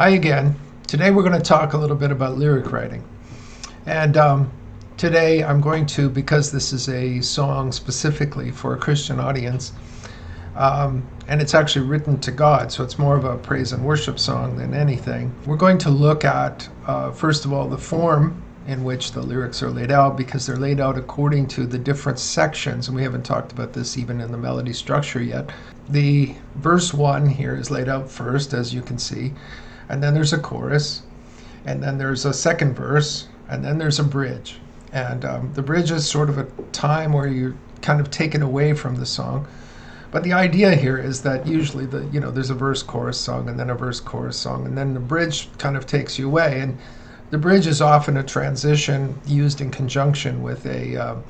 Hi again. Today we're going to talk a little bit about lyric writing. And today I'm going to, because this is a song specifically for a Christian audience, and it's actually written to God, so it's more of a praise and worship song than anything. We're going to look at, first of all, the form in which the lyrics are laid out, because they're laid out according to the different sections, and we haven't talked about this even in the melody structure yet. The verse 1 here is laid out first, as you can see, and then there's a chorus, and then there's a second verse, and then there's a bridge. And the bridge is sort of a time where you're kind of taken away from the song. But the idea here is that usually there's a verse chorus song and then a verse chorus song, and then the bridge kind of takes you away. And the bridge is often a transition used in conjunction with a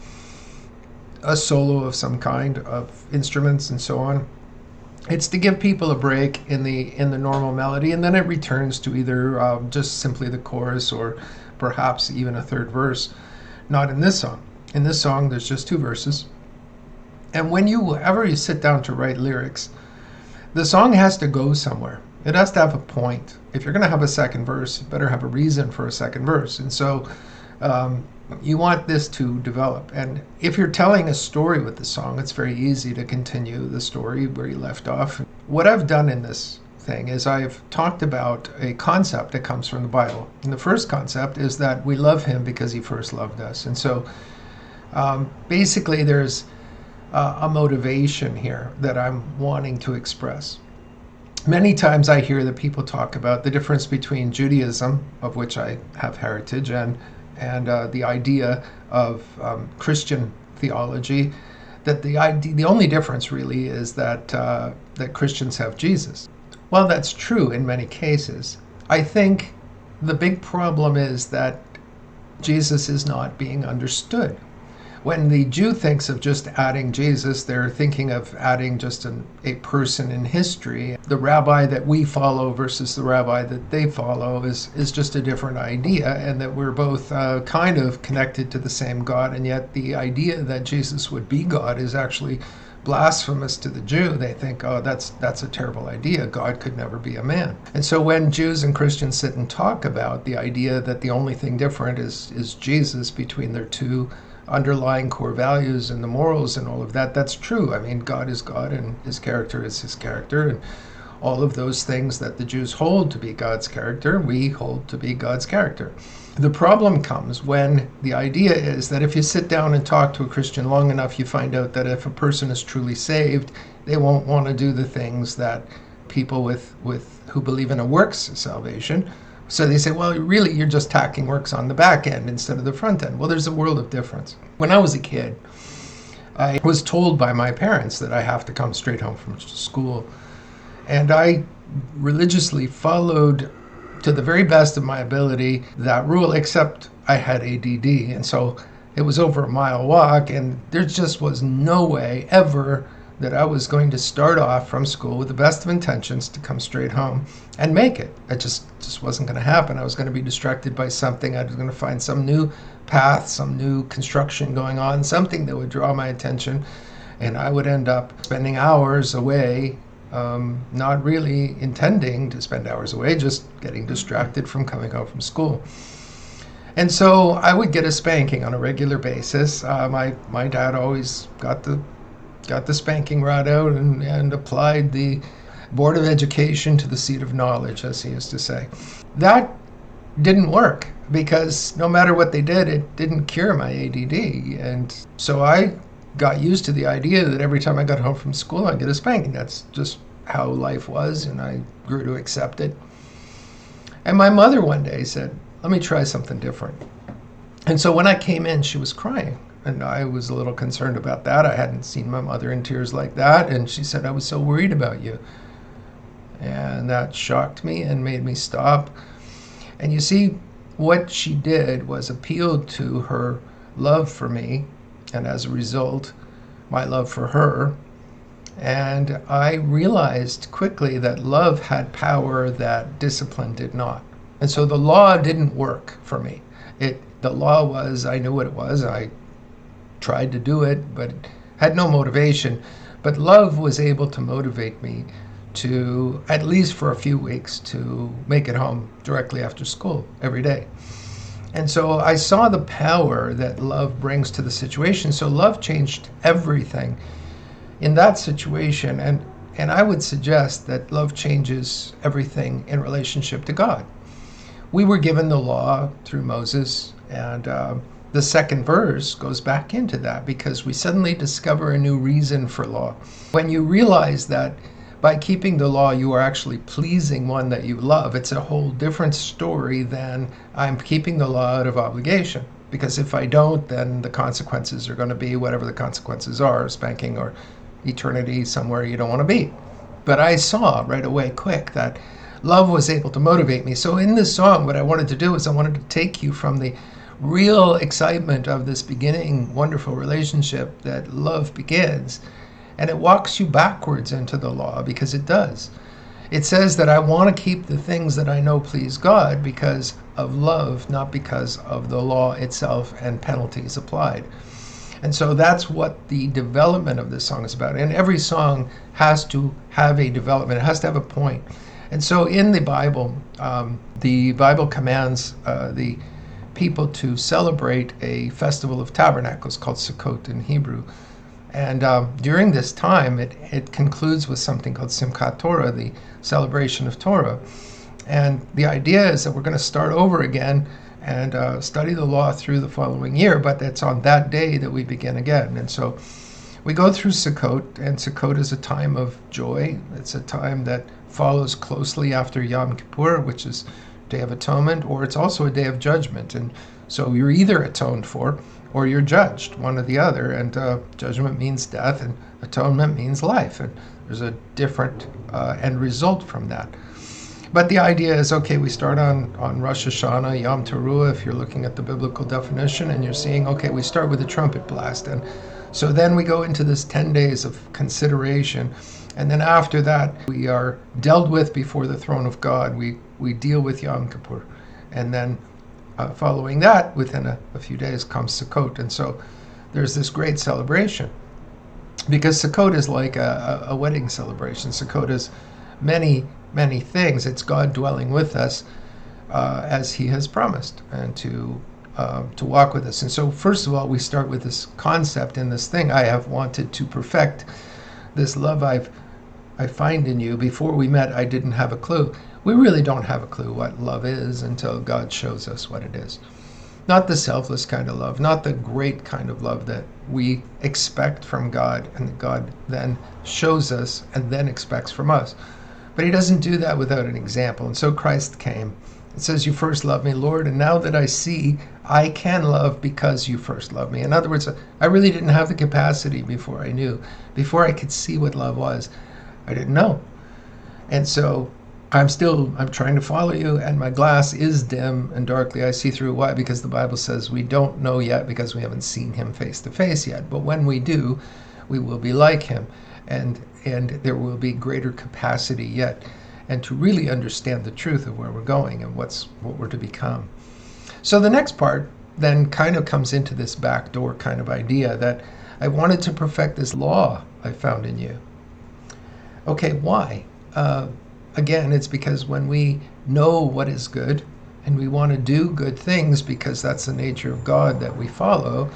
solo of some kind of instruments and so on. It's to give people a break in the normal melody, and then it returns to either just simply the chorus or perhaps even a third verse. Not in this song. In this song, there's just two verses. And whenever you sit down to write lyrics, the song has to go somewhere. It has to have a point. If you're going to have a second verse, you better have a reason for a second verse. And so you want this to develop. And if you're telling a story with the song, it's very easy to continue the story where you left off. What I've done in this thing is I've talked about a concept that comes from the Bible. And the first concept is that we love him because he first loved us. And so basically there's a motivation here that I'm wanting to express. Many times I hear that people talk about the difference between Judaism, of which I have heritage, and the idea of Christian theology, that the only difference really is that Christians have Jesus. Well, that's true in many cases. I think the big problem is that Jesus is not being understood. When the Jew thinks of just adding Jesus, they're thinking of adding just a person in history. The rabbi that we follow versus the rabbi that they follow is just a different idea, and that we're both kind of connected to the same God, and yet the idea that Jesus would be God is actually blasphemous to the Jew. They think, oh, that's a terrible idea. God could never be a man. And so when Jews and Christians sit and talk about the idea that the only thing different is Jesus between their two underlying core values and the morals and all of that, that's true. I mean, God is God and his character is his character, and all of those things that the Jews hold to be God's character, we hold to be God's character. The problem comes when the idea is that if you sit down and talk to a Christian long enough, you find out that if a person is truly saved, they won't want to do the things that people who believe in a works salvation. So they say, well, really, you're just tacking works on the back end instead of the front end. Well, there's a world of difference. When I was a kid, I was told by my parents that I have to come straight home from school. And I religiously followed, to the very best of my ability, that rule, except I had ADD. And so it was over a mile walk, and there just was no way ever that I was going to start off from school with the best of intentions to come straight home and make it. It just wasn't going to happen. I was going to be distracted by something. I was going to find some new path, some new construction going on, something that would draw my attention, and I would end up spending hours away, not really intending to spend hours away, just getting distracted from coming home from school. And so I would get a spanking on a regular basis. My dad always got the spanking rod out and applied the Board of Education to the seat of knowledge, as he used to say. That didn't work, because no matter what they did, it didn't cure my ADD. And so I got used to the idea that every time I got home from school, I'd get a spanking. That's just how life was, and I grew to accept it. And my mother one day said, let me try something different. And so when I came in, she was crying. And I was a little concerned about that. I hadn't seen my mother in tears like that. And she said, I was so worried about you. And that shocked me and made me stop. And you see, what she did was appealed to her love for me, and as a result, my love for her. And I realized quickly that love had power that discipline did not. And so the law didn't work for me. The law was, I knew what it was. I tried to do it, but had no motivation. But love was able to motivate me to, at least for a few weeks, to make it home directly after school every day. And so I saw the power that love brings to the situation. So love changed everything in that situation. And I would suggest that love changes everything in relationship to God. We were given the law through Moses, and the second verse goes back into that because we suddenly discover a new reason for law. When you realize that by keeping the law, you are actually pleasing one that you love, it's a whole different story than I'm keeping the law out of obligation. Because if I don't, then the consequences are going to be whatever the consequences are, spanking or eternity somewhere you don't want to be. But I saw right away, quick, that love was able to motivate me. So in this song, what I wanted to do is I wanted to take you from the real excitement of this beginning wonderful relationship that love begins, and it walks you backwards into the law, because it does. It says that I want to keep the things that I know please God because of love, not because of the law itself and penalties applied. And so that's what the development of this song is about. And every song has to have a development. It has to have a point. And so in the Bible commands the people to celebrate a festival of tabernacles called Sukkot in Hebrew. And during this time, it concludes with something called Simchat Torah, the celebration of Torah. And the idea is that we're going to start over again and study the law through the following year, but it's on that day that we begin again. And so we go through Sukkot, and Sukkot is a time of joy. It's a time that follows closely after Yom Kippur, which is Day of Atonement, or it's also a day of judgment. And so you're either atoned for or you're judged, one or the other. And judgment means death, and atonement means life. And there's a different end result from that. But the idea is, okay, we start on Rosh Hashanah, Yom Teruah, if you're looking at the biblical definition, and you're seeing, okay, we start with a trumpet blast. And so then we go into this 10 days of consideration. And then after that, we are dealt with before the throne of God. We deal with Yom Kippur. And then following that, within a few days, comes Sukkot. And so there's this great celebration. Because Sukkot is like a wedding celebration. Sukkot is many things. It's God dwelling with us as He has promised, and to walk with us. And so first of all, we start with this concept in this thing. I have wanted to perfect this love I find in you. Before we met, I didn't have a clue. We really don't have a clue what love is until God shows us what it is. Not the selfless kind of love, not the great kind of love that we expect from God, and that God then shows us and then expects from us. But He doesn't do that without an example. And so Christ came. It says, you first loved me, Lord, and now that I see, I can love because you first loved me. In other words, I really didn't have the capacity before I knew. Before I could see what love was, I didn't know. And so I'm trying to follow you, and my glass is dim and darkly I see through. Why? Because the Bible says we don't know yet because we haven't seen Him face to face yet. But when we do, we will be like Him. And there will be greater capacity yet, and to really understand the truth of where we're going and what we're to become. So the next part then kind of comes into this backdoor kind of idea that I wanted to perfect this law I found in you. Okay, why? Again, it's because when we know what is good and we want to do good things because that's the nature of God that we follow,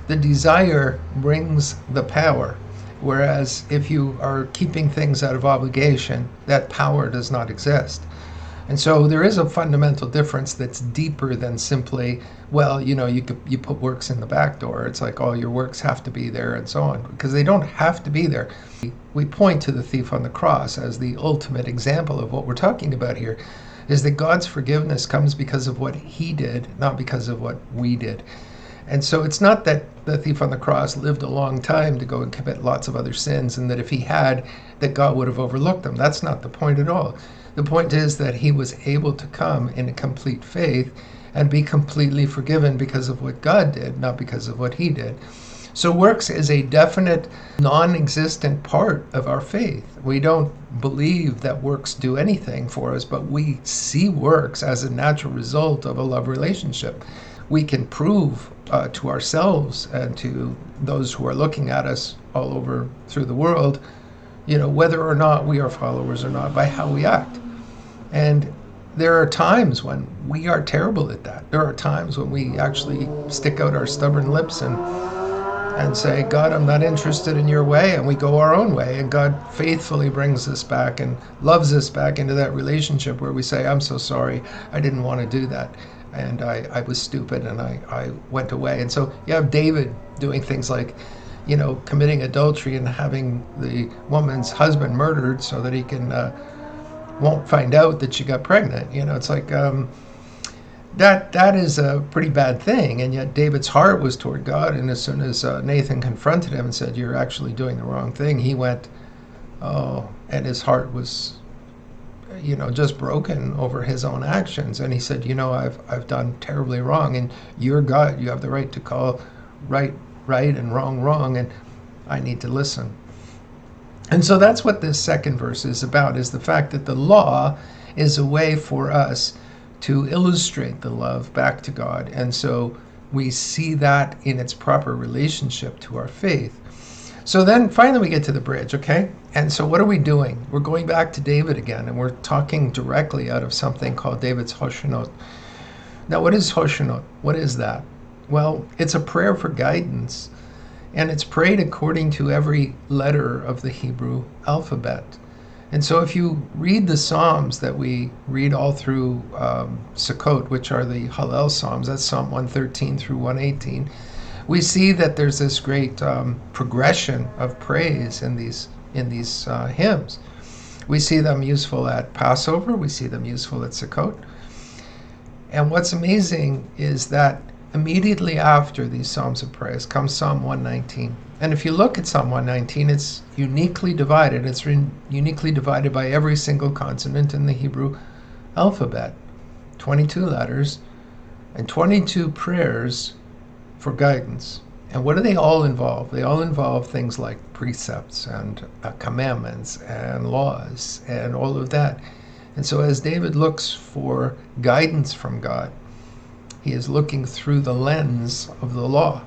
the desire brings the power. Whereas if you are keeping things out of obligation, that power does not exist. And so there is a fundamental difference that's deeper than simply, well, you put works in the back door. It's like all your works have to be there and so on, because they don't have to be there. We point to the thief on the cross as the ultimate example of what we're talking about here, is that God's forgiveness comes because of what He did, not because of what we did. And so it's not that the thief on the cross lived a long time to go and commit lots of other sins, and that if he had, that God would have overlooked them. That's not the point at all. The point is that he was able to come in a complete faith and be completely forgiven because of what God did, not because of what he did. So works is a definite, non-existent part of our faith. We don't believe that works do anything for us, but we see works as a natural result of a love relationship. We can prove to ourselves and to those who are looking at us all over through the world, whether or not we are followers or not, by how we act. And there are times when we are terrible at that. There are times when we actually stick out our stubborn lips and say, God, I'm not interested in your way, and we go our own way. And God faithfully brings us back and loves us back into that relationship where we say, I'm so sorry, I didn't want to do that. And I was stupid, and I went away. And so you have David doing things like, committing adultery and having the woman's husband murdered so that he won't find out that she got pregnant. It's like, that is a pretty bad thing, and yet David's heart was toward God. And as soon as Nathan confronted him and said, you're actually doing the wrong thing, he went, and his heart was just broken over his own actions. And he said, I've done terribly wrong, and you're God, you have the right to call right and wrong, and I need to listen. And so that's what this second verse is about, is the fact that the law is a way for us to illustrate the love back to God. And so we see that in its proper relationship to our faith. So then finally we get to the bridge, okay? And so what are we doing? We're going back to David again, and we're talking directly out of something called David's Hoshanot. Now, what is Hoshanot? What is that? Well, it's a prayer for guidance, and it's prayed according to every letter of the Hebrew alphabet. And so if you read the Psalms that we read all through Sukkot, which are the Hallel Psalms, that's Psalm 113 through 118, we see that there's this great progression of praise in these hymns. We see them useful at Passover, we see them useful at Sukkot. And what's amazing is that immediately after these Psalms of praise comes Psalm 119. And if you look at Psalm 119, it's uniquely divided. It's uniquely divided by every single consonant in the Hebrew alphabet. 22 letters and 22 prayers for guidance. And what do they all involve? They all involve things like precepts and commandments and laws and all of that. And so as David looks for guidance from God, he is looking through the lens of the law.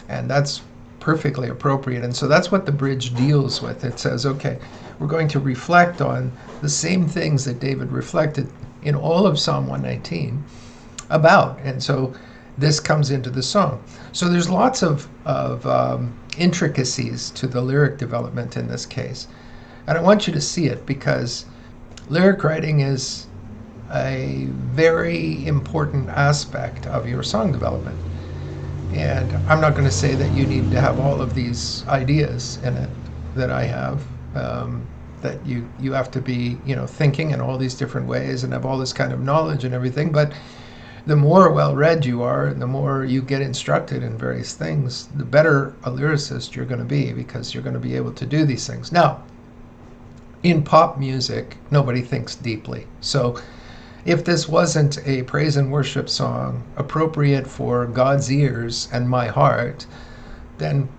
And that's perfectly appropriate. And so that's what the bridge deals with. It says, okay, we're going to reflect on the same things that David reflected in all of Psalm 119 about. And so this comes into the song. So there's lots of intricacies to the lyric development in this case. And I want you to see it because lyric writing is a very important aspect of your song development. And I'm not going to say that you need to have all of these ideas in it that I have, that you have to be, thinking in all these different ways and have all this kind of knowledge and everything. But the more well-read you are and the more you get instructed in various things, the better a lyricist you're going to be, because you're going to be able to do these things. Now, in pop music, nobody thinks deeply. So if this wasn't a praise and worship song appropriate for God's ears and my heart, then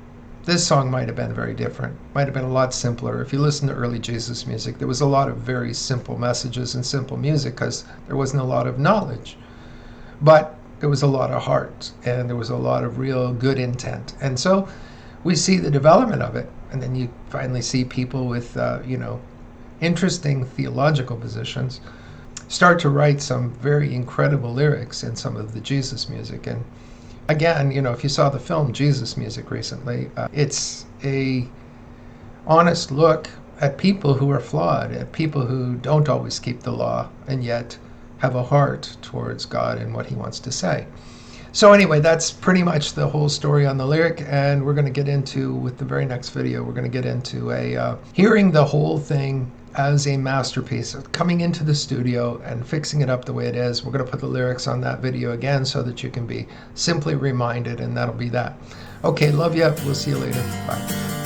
this song might have been very different, might have been a lot simpler. If you listen to early Jesus music, there was a lot of very simple messages and simple music because there wasn't a lot of knowledge. But there was a lot of heart, and there was a lot of real good intent. And so we see the development of it, and then you finally see people with, interesting theological positions start to write some very incredible lyrics in some of the Jesus music. And again, if you saw the film Jesus Music recently, it's a honest look at people who are flawed, at people who don't always keep the law and yet have a heart towards God and what he wants to say. So anyway, that's pretty much the whole story on the lyric, and we're going to get into, with the very next video, we're going to get into hearing the whole thing as a masterpiece, coming into the studio and fixing it up the way it is. We're going to put the lyrics on that video again so that you can be simply reminded, and that'll be that. Okay, love you. We'll see you later. Bye.